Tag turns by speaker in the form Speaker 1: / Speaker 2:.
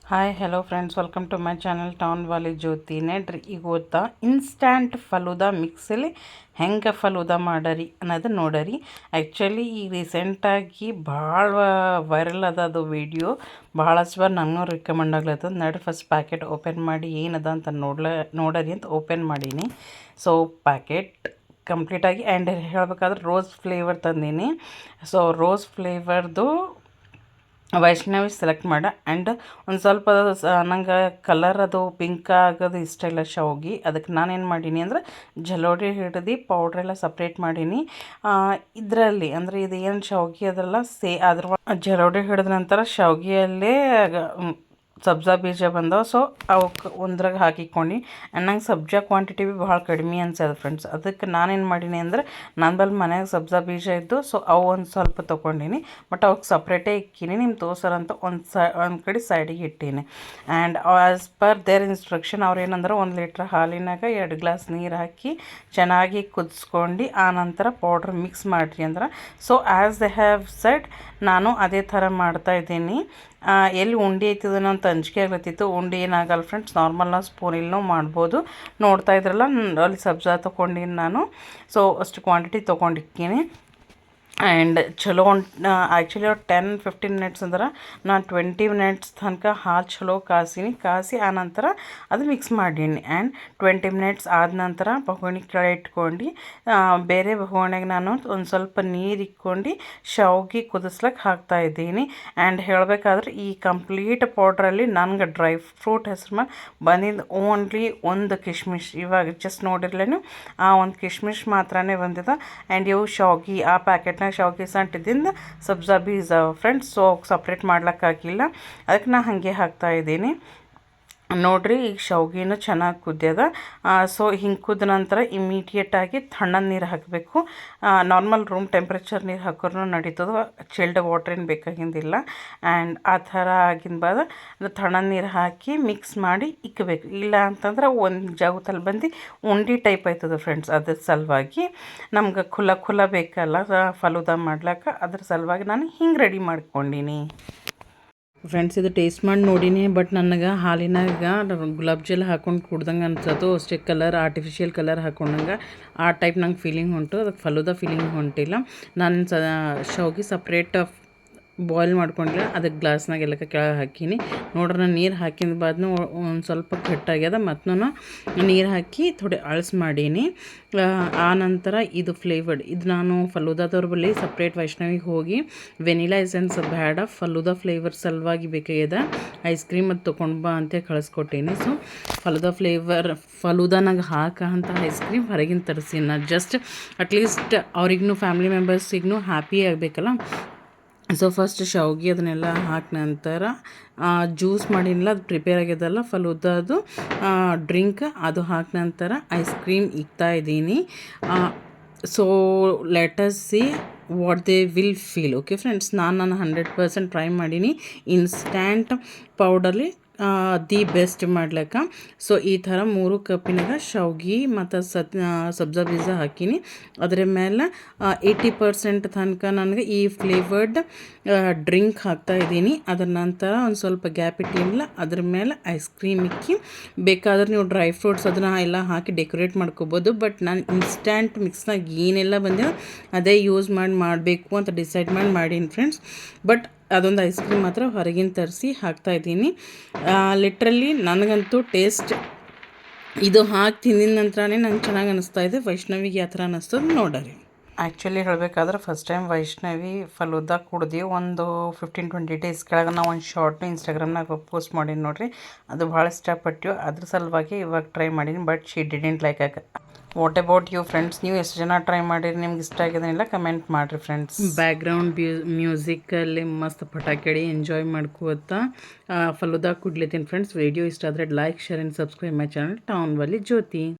Speaker 1: Hi hello friends, welcome to my channel town Wali Jyothi. ನೆಡ್ರಿ ಈಗ ಗೊತ್ತಾ ಇನ್ಸ್ಟ್ಯಾಂಟ್ ಫಲೂದಾ ಮಿಕ್ಸಲ್ಲಿ ಹೆಂಗೆ ಫಲೂದಾ ಮಾಡರಿ ಅನ್ನೋದು ನೋಡರಿ. ಆ್ಯಕ್ಚುಲಿ ಈಗ ರೀಸೆಂಟಾಗಿ ಭಾಳ ವೈರಲ್ ಅದ ಅದು ವಿಡಿಯೋ. ಭಾಳಷ್ಟು ಬಾರಿ ನನಗೂ ರಿಕಮೆಂಡ್ ಆಗ್ಲತ್ತದ. ನಡ್ರಿ ಫಸ್ಟ್ ಪ್ಯಾಕೆಟ್ ಓಪನ್ ಮಾಡಿ ಏನದ ಅಂತ ನೋಡರಿ ಅಂತ ಓಪನ್ ಮಾಡೀನಿ. ಸೊ ಪ್ಯಾಕೆಟ್ ಕಂಪ್ಲೀಟಾಗಿ ಆ್ಯಂಡ್ ಹೇಳಬೇಕಾದ್ರೆ ರೋಸ್ ಫ್ಲೇವರ್ ತಂದೀನಿ. ಸೊ ರೋಸ್ ಫ್ಲೇವರ್ದು ವೈಷ್ಣವಿ ಸೆಲೆಕ್ಟ್ ಮಾಡ. ಆ್ಯಂಡ್ ಒಂದು ಸ್ವಲ್ಪ ನಂಗೆ ಕಲರ್ ಅದು ಪಿಂಕ್ ಆಗೋದು ಇಷ್ಟ ಇಲ್ಲ ಶಾವ್ಗೆ. ಅದಕ್ಕೆ ನಾನೇನು ಮಾಡೀನಿ ಅಂದ್ರೆ ಜಲೋಡಿ ಹಿಡ್ದು ಪೌಡ್ರೆಲ್ಲ ಸಪ್ರೇಟ್ ಮಾಡೀನಿ. ಇದರಲ್ಲಿ ಅಂದರೆ ಇದು ಏನು ಶಾವ್ಗೆ ಅದೆಲ್ಲ ಅದ್ರ ಜಲೋಡಿ ಹಿಡಿದ ನಂತರ ಶಾವ್ಗೆಯಲ್ಲೇ ಸಬ್ಜಾ ಬೀಜ ಬಂದವು. ಸೊ ಅವಕ್ಕೆ ಒಂದ್ರಾಗ ಹಾಕಿಕೊಂಡು ಆ್ಯಂಡ್ ನಂಗೆ ಸಬ್ಜಾ ಕ್ವಾಂಟಿಟಿ ಭೀ ಭಾಳ ಕಡಿಮೆ ಅನ್ಸದ ಫ್ರೆಂಡ್ಸ್. ಅದಕ್ಕೆ ನಾನೇನು ಮಾಡೀನಿ ಅಂದರೆ ನನ್ನ ಬಲ್ಲಿ ಮನ್ಯಾಗ ಸಬ್ಜಾ ಬೀಜ ಇದ್ದು, ಸೊ ಅವು ಒಂದು ಸ್ವಲ್ಪ ತೊಗೊಂಡಿನಿ. ಬಟ್ ಅವಕ್ಕೆ ಸಪ್ರೇಟೇ ಇಕ್ಕೀನಿ. ನಿಮ್ಮ ತೋರ್ಸರಂತ ಒಂದು ಕಡೆ ಸೈಡಿಗೆ ಇಟ್ಟೀನಿ. And as per there instruction ಅವ್ರು ಏನಂದ್ರೆ 1 ಲೀಟ್ರ್ ಹಾಲಿನಾಗ 2 ಗ್ಲಾಸ್ ನೀರು ಹಾಕಿ ಚೆನ್ನಾಗಿ ಕುದಿಸ್ಕೊಂಡು ಆ ನಂತರ ಪೌಡ್ರ್ ಮಿಕ್ಸ್ ಮಾಡಿರಿ ಅಂದ್ರೆ. So as they have said ನಾನು ಅದೇ ಥರ ಮಾಡ್ತಾಯಿದ್ದೀನಿ. ಎಲ್ಲಿ ಉಂಡೆ ಐತಿದನೋ ಅಂತ ಅಂಜಿಕೆ ಆಗ್ಲತ್ತಿತ್ತು. ಉಂಡೆ ಏನಾಗಲ್ಲ ಫ್ರೆಂಡ್ಸ್, ನಾರ್ಮಲ್ ನಾವು ಸ್ಪೂನಿಲ್ಲೂ ಮಾಡ್ಬೋದು. ನೋಡ್ತಾ ಇದ್ರಲ್ಲ ಅಲ್ಲಿ ಸಬ್ಜಾ ತೊಗೊಂಡಿನಿ ನಾನು. ಸೊ ಅಷ್ಟು ಕ್ವಾಂಟಿಟಿ ತೊಗೊಂಡಿಕ್ಕೀನಿ. ಆ್ಯಂಡ್ ಚಲೋ ಆ್ಯಕ್ಚುಲಿ 10-15 ಮಿನಿಟ್ಸ್ ಅಂದ್ರೆ ನಾನು 20 ಮಿನಿಟ್ಸ್ ತನಕ ಹಾಲು ಚಲೋ ಕಾಸಿ ಆ ನಂತರ ಅದು ಮಿಕ್ಸ್ ಮಾಡೀನಿ. ಆ್ಯಂಡ್ 20 ಮಿನಿಟ್ಸ್ ಆದ ನಂತರ ಬೊಗಣಿ ಕೆಳಗೆ ಇಟ್ಕೊಂಡು ಬೇರೆ ಬೊಗಣಿಗೆ ನಾನು ಒಂದು ಸ್ವಲ್ಪ ನೀರು ಇಕ್ಕೊಂಡು ಶಾವ್ಗೆ ಕುದಿಸ್ಲಿಕ್ಕೆ ಹಾಕ್ತಾಯಿದ್ದೀನಿ. ಆ್ಯಂಡ್ ಹೇಳಬೇಕಾದ್ರೆ ಈ ಕಂಪ್ಲೀಟ್ ಪೌಡ್ರಲ್ಲಿ ನನಗೆ ಡ್ರೈ ಫ್ರೂಟ್ ಹೆಸ್ರು ಮೇಲೆ ಬಂದಿದ್ದು ಓನ್ಲಿ ಒಂದು ಕಿಶ್ಮಿಶ್. ಇವಾಗ ಜಸ್ಟ್ ನೋಡಿರ್ಲೇನು ಆ ಒಂದು ಕಿಶ್ಮಿಶ್ ಮಾತ್ರನೇ ಬಂದಿದೆ. ಆ್ಯಂಡ್ ಇವು ಶಾವ್ಗೆ ಆ ಪ್ಯಾಕೆಟ್ನ ಶಾವ್ಗೆ ಸಂಟಿದಿಂದ ಸಬ್ಜಾ ಬೀಜ ಫ್ರೆಂಡ್ಸ್. ಸೊ ಸಪ್ರೇಟ್ ಮಾಡ್ಲಿಕ್ಕಾಗಿಲ್ಲ, ಅದಕ್ಕೆ ನಾನು ಹಾಗೆ ಹಾಕ್ತಾಯಿದ್ದೀನಿ. ನೋಡಿರಿ ಈಗ ಶಾವ್ಗೆನೂ ಚೆನ್ನಾಗಿ ಕುದ್ಯದ. ಸೊ ಹಿಂಗೆ ಕುದ ನಂತರ ಇಮಿಡಿಯೇಟಾಗಿ ತಣ್ಣನೆ ನೀರು ಹಾಕಬೇಕು. ನಾರ್ಮಲ್ ರೂಮ್ ಟೆಂಪ್ರೇಚರ್ ನೀರು ಹಾಕೋರು ನಡೀತದೆ, ಚಿಲ್ಡ್ ವಾಟ್ರ್ ಏನು ಬೇಕಾಗಿಂದಿಲ್ಲ. ಆ್ಯಂಡ್ ಆ ಥರ ಆಗಿನ ಬಾದ ತಣ್ಣನೆ ನೀರು ಹಾಕಿ ಮಿಕ್ಸ್ ಮಾಡಿ ಇಕ್ಕಬೇಕು. ಇಲ್ಲ ಅಂತಂದ್ರೆ ಒಂದು ಜಾಗದಲ್ಲಿ ಬಂದು ಉಂಡೆ ಟೈಪ್ ಆಯ್ತದೆ ಫ್ರೆಂಡ್ಸ್. ಅದ್ರ ಸಲುವಾಗಿ ನಮ್ಗೆ ಖುಲ್ಲ ಬೇಕಲ್ಲ ಫಲೂದಾ ಮಾಡ್ಲಿಕ್ಕೆ, ಅದ್ರ ಸಲುವಾಗಿ ನಾನು ಹಿಂಗೆ ರೆಡಿ ಮಾಡ್ಕೊಂಡೀನಿ ಫ್ರೆಂಡ್ಸ್. ಇದು ಟೇಸ್ಟ್ ಮಾಡಿ ನೋಡೀನಿ, ಬಟ್ ನನಗೆ ಹಾಲಿನಾಗ ಗುಲಾಬ್ ಜಲ್ ಹಾಕೊಂಡು ಕುಡ್ದಂಗೆ ಅನ್ಸತ್ತು. ಅಷ್ಟೇ ಕಲರ್ ಆರ್ಟಿಫಿಷಿಯಲ್ ಕಲರ್ ಹಾಕೊಂಡಂಗೆ ಆ ಟೈಪ್ ನಂಗೆ ಫೀಲಿಂಗ್ ಹೊಂಟು. ಅದಕ್ಕೆ ಫಲೂದಾ ಫೀಲಿಂಗ್ ಹೊಂಟಿಲ್ಲ. ನಾನು ಶಾವ್ಗೆ ಸಪ್ರೇಟ್ ಬಾಯ್ಲ್ ಮಾಡ್ಕೊಂಡಿಲ್ಲ, ಅದಕ್ಕೆ ಗ್ಲಾಸ್ನಾಗ ಎಲ್ಲಕ್ಕೆ ಕೆಳಗೆ ಹಾಕೀನಿ. ನೋಡ್ರಿ ನಾನು ನೀರು ಹಾಕಿದ ಬಾದ್ನು ಒಂದು ಸ್ವಲ್ಪ ಗಟ್ಟಾಗ್ಯದ. ಮತ್ತು ನೀರು ಹಾಕಿ ಥೋಡೆ ಅಳ್ಸ್ ಮಾಡೀನಿ. ಆ ನಂತರ ಇದು ಫ್ಲೇವರ್ಡ್ ಇದು ನಾನು ಫಲೂದಾದವ್ರ ಬಳಿ ಸಪ್ರೇಟ್ ವೈಷ್ಣವಿಗೆ ಹೋಗಿ ವೆನಿಲಾ ಎಸೆನ್ಸ್ ಬೇಡ, ಫಲೂದಾ ಫ್ಲೇವರ್ ಸಲುವಾಗಿ ಬೇಕಾಗ್ಯದ, ಐಸ್ ಕ್ರೀಮ್ ಅದು ತೊಗೊಂಡು ಬಾ ಅಂತ ಕಳಿಸ್ಕೊಟ್ಟೀನಿ. ಸೊ ಫಲೂದಾನಾಗ ಅಂತ ಐಸ್ ಕ್ರೀಮ್ ಹೊರಗಿನ ತರಿಸೀನಿ ನಾನು. ಜಸ್ಟ್ ಅಟ್ಲೀಸ್ಟ್ ಅವ್ರಿಗೂ ಫ್ಯಾಮಿಲಿ ಮೆಂಬರ್ಸಿಗೂ ಹ್ಯಾಪಿ ಆಗಬೇಕಲ್ಲ. ಸೊ ಫಸ್ಟ್ ಶಾವ್ಗೆ ಅದನ್ನೆಲ್ಲ ಹಾಕಿ ನಂತರ ಜ್ಯೂಸ್ ಮಾಡಿಲ್ಲ, ಅದು ಪ್ರಿಪೇರ್ ಆಗ್ಯದಲ್ಲ ಫಲೂದಾದು ಡ್ರಿಂಕ್, ಅದು ಹಾಕಿ ನಂತರ ಐಸ್ ಕ್ರೀಮ್ ಇಕ್ತಾಯಿದ್ದೀನಿ. So let us see what they will feel. Okay friends, ನಾನು 100% ಟ್ರೈ ಮಾಡೀನಿ ಇನ್ಸ್ಟ್ಯಾಂಟ್ ಪೌಡರ್ಲಿ ದಿ ಬೆಸ್ಟ್ ಮಾಡ್ಲಿಕ್ಕೆ. ಸೊ ಈ ಥರ 3 ಕಪ್ಪಿನಾಗ ಶಾವ್ಗೆ ಮತ್ತು ಸಬ್ಜಾ ಬೀಜ ಹಾಕೀನಿ. ಅದರ ಮೇಲೆ 80% ತನಕ ನನಗೆ ಈ ಫ್ಲೇವರ್ಡ್ ಡ್ರಿಂಕ್ ಹಾಕ್ತಾಯಿದ್ದೀನಿ. ಅದರ ನಂತರ ಒಂದು ಸ್ವಲ್ಪ ಗ್ಯಾಪ್ ಇಟ್ಟಿಲ್ಲ, ಅದ್ರ ಮೇಲೆ ಐಸ್ ಕ್ರೀಮ್ ಇಕ್ಕಿ ಬೇಕಾದ್ರೆ ನೀವು ಡ್ರೈ ಫ್ರೂಟ್ಸ್ ಅದನ್ನು ಎಲ್ಲ ಹಾಕಿ ಡೆಕೋರೇಟ್ ಮಾಡ್ಕೋಬೋದು. ಬಟ್ ನಾನು ಇನ್ಸ್ಟ್ಯಾಂಟ್ ಮಿಕ್ಸ್ನಾಗ ಏನೆಲ್ಲ ಬಂದಿದೆ ಅದೇ ಯೂಸ್ ಮಾಡಬೇಕು ಅಂತ ಡಿಸೈಡ್ ಮಾಡೀನಿ ಫ್ರೆಂಡ್ಸ್. ಬಟ್ ಅದೊಂದು ಐಸ್ ಕ್ರೀಮ್ ಮಾತ್ರ ಹೊರಗಿನ ತರಿಸಿ ಹಾಕ್ತಾಯಿದ್ದೀನಿ. ಲಿಟ್ರಲಿ ನನಗಂತೂ ಟೇಸ್ಟ್ ಇದು ಹಾಕಿ ತಿಂದಿದ ನಂತರನೇ ನಂಗೆ ಚೆನ್ನಾಗಿ ಅನ್ನಿಸ್ತಾ ಇದೆ. ವೈಷ್ಣವಿಗೆ ಯಾವ ಥರ ಅನ್ನಿಸ್ತದೆ ನೋಡರಿ. ಆ್ಯಕ್ಚುಲಿ ಹೇಳಬೇಕಾದ್ರೆ ಫಸ್ಟ್ ಟೈಮ್ ವೈಷ್ಣವಿ ಫಲೂದಾ ಕುಡ್ದು ಒಂದು 15-20 ಡೇಸ್ ಕೆಳಗೆ ನಾವು ಒಂದು ಶಾರ್ಟ್ನ ಇನ್ಸ್ಟಾಗ್ರಾಮ್ನಾಗ ಪೋಸ್ಟ್ ಮಾಡೀನಿ ನೋಡಿರಿ. ಅದು ಭಾಳ ಇಷ್ಟಪಟ್ಟು ಅದ್ರ ಸಲುವಾಗಿ ಇವಾಗ ಟ್ರೈ ಮಾಡೀನಿ. But she didn't like what about you friends? ನೀವು ಎಷ್ಟು ಜನ ಟ್ರೈ ಮಾಡಿರಿ, ನಿಮ್ಗೆ ಇಷ್ಟ ಆಗಿದೆನಿಲ್ಲ ಕಮೆಂಟ್ ಮಾಡಿರಿ ಫ್ರೆಂಡ್ಸ್. ಬ್ಯಾಕ್ಗ್ರೌಂಡ್ ಮ್ಯೂಸಿಕಲ್ಲಿ ಮಸ್ತ್ ಪಟಾಕಿ ಎಂಜಾಯ್ ಮಾಡ್ಕೋತಾ ಫಲೂದಾ ಕುಡ್ಲಿತ್ತೀನಿ ಫ್ರೆಂಡ್ಸ್. ವಿಡಿಯೋ ಇಷ್ಟ ಆದರೆ like, share and subscribe my channel town Wali Jyothi.